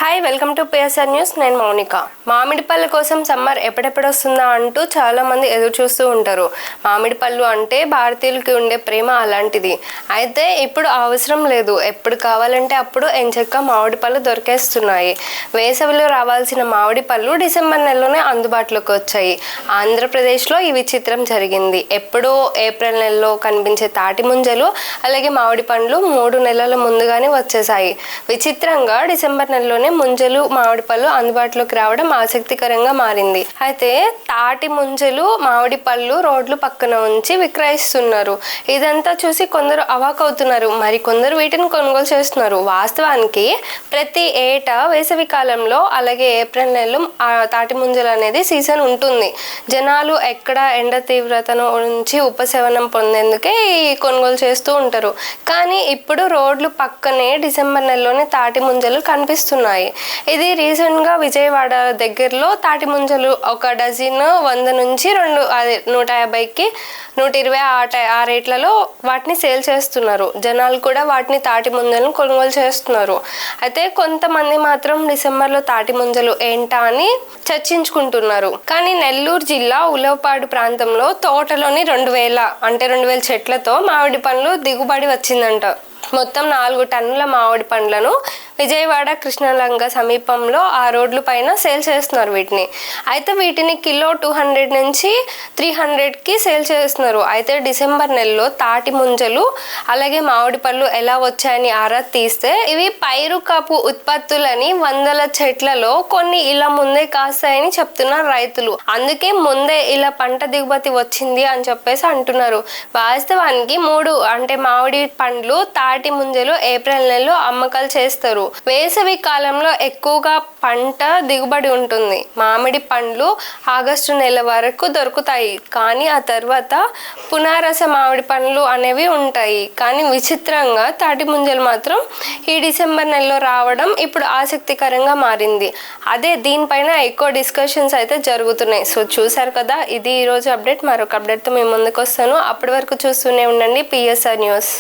Hi welcome to PSR news. నేను మౌనిక. మామిడి పళ్ళ కోసం సమ్మర్ ఎప్పుడెప్పుడు వస్తుందా అంటూ చాలామంది ఎదురు చూస్తూ ఉంటారు. మామిడి పళ్ళు అంటే భారతీయులకి ఉండే ప్రేమ అలాంటిది. అయితే ఇప్పుడు అవసరం లేదు, ఎప్పుడు కావాలంటే అప్పుడు ఎంచక్కా మామిడి పళ్ళు దొరికేస్తున్నాయి. వేసవిలో రావాల్సిన మామిడి పళ్ళు డిసెంబర్ నెలలోనే అందుబాటులోకి వచ్చాయి. ఆంధ్రప్రదేశ్లో ఈ విచిత్రం జరిగింది. ఎప్పుడో ఏప్రిల్ నెలలో కనిపించే తాటి ముంజలు అలాగే మామిడి పండ్లు 3 నెలల ముందుగానే వచ్చేసాయి. విచిత్రంగా డిసెంబర్ నెలలో ముంజలు మామిడి పళ్ళు అందుబాటులోకి రావడం ఆసక్తికరంగా మారింది. అయితే తాటి ముంజలు మామిడి పళ్ళు రోడ్లు పక్కన ఉంచి విక్రయిస్తున్నారు. ఇదంతా చూసి కొందరు అవాకవుతున్నారు, మరి కొందరు వీటిని కొనుగోలు చేస్తున్నారు. వాస్తవానికి ప్రతి ఏటా వేసవి కాలంలో అలాగే ఏప్రిల్ నెలలో తాటి ముంజలు అనేది సీజన్ ఉంటుంది. జనాలు ఎక్కడ ఎండ తీవ్రతను నుంచి ఉపశమనం పొందేందుకే ఈ కొనుగోలు చేస్తూ ఉంటారు. కానీ ఇప్పుడు రోడ్లు పక్కనే డిసెంబర్ నెలలోనే తాటి ముంజలు కనిపిస్తున్నాయి. ఇది రీసెంట్గా విజయవాడ దగ్గరలో తాటి ముంజలు ఒక డజన్ 100 నుంచి 150కి 120 ఆ రేట్లలో వాటిని సేల్ చేస్తున్నారు. జనాలు కూడా వాటిని తాటి ముంజలను కొనుగోలు చేస్తున్నారు. అయితే కొంతమంది మాత్రం డిసెంబర్లో తాటి ముంజలు ఏంటా అని చర్చించుకుంటున్నారు. కానీ నెల్లూరు జిల్లా ఉలవపాడు ప్రాంతంలో తోటలోని 2000 చెట్లతో మామిడి పండ్లు దిగుబడి వచ్చిందంట. మొత్తం 4 టన్నుల మామిడి పండ్లను విజయవాడ కృష్ణలంక సమీపంలో ఆ రోడ్ల పైన సేల్ చేస్తున్నారు వీటిని. అయితే వీటిని కిలో 200 నుంచి 300కి సేల్ చేస్తున్నారు. అయితే డిసెంబర్ నెలలో తాటి ముంజలు అలాగే మామిడి పళ్ళు ఎలా వచ్చాయని ఆరా తీస్తే ఇవి పైరుకాపు ఉత్పత్తులని 100 చెట్లలో కొన్ని ఇలా ముందే కాస్తాయని చెప్తున్నారు రైతులు. అందుకే ముందే ఇలా పంట దిగుబడి వచ్చింది అని చెప్పేసి అంటున్నారు. వాస్తవానికి 3 మామిడి పండ్లు తాటి ముంజలు ఏప్రిల్ నెలలో అమ్మకాలు చేస్తారు. వేసవి కాలంలో ఎక్కువగా పంట దిగుబడి ఉంటుంది. మామిడి పండ్లు ఆగస్టు నెల వరకు దొరుకుతాయి. కానీ ఆ తర్వాత పునారస మామిడి పండ్లు అనేవి ఉంటాయి. కానీ విచిత్రంగా తాటి ముంజలు మాత్రం ఈ డిసెంబర్ నెలలో రావడం ఇప్పుడు ఆసక్తికరంగా మారింది. అదే దీనిపైన ఎక్కువ డిస్కషన్స్ అయితే జరుగుతున్నాయి. సో చూసారు కదా, ఇది ఈరోజు అప్డేట్. మరొక అప్డేట్తో మేము ముందుకు వస్తాను. అప్పటి వరకు చూస్తూనే ఉండండి పిఎస్ఆర్ న్యూస్.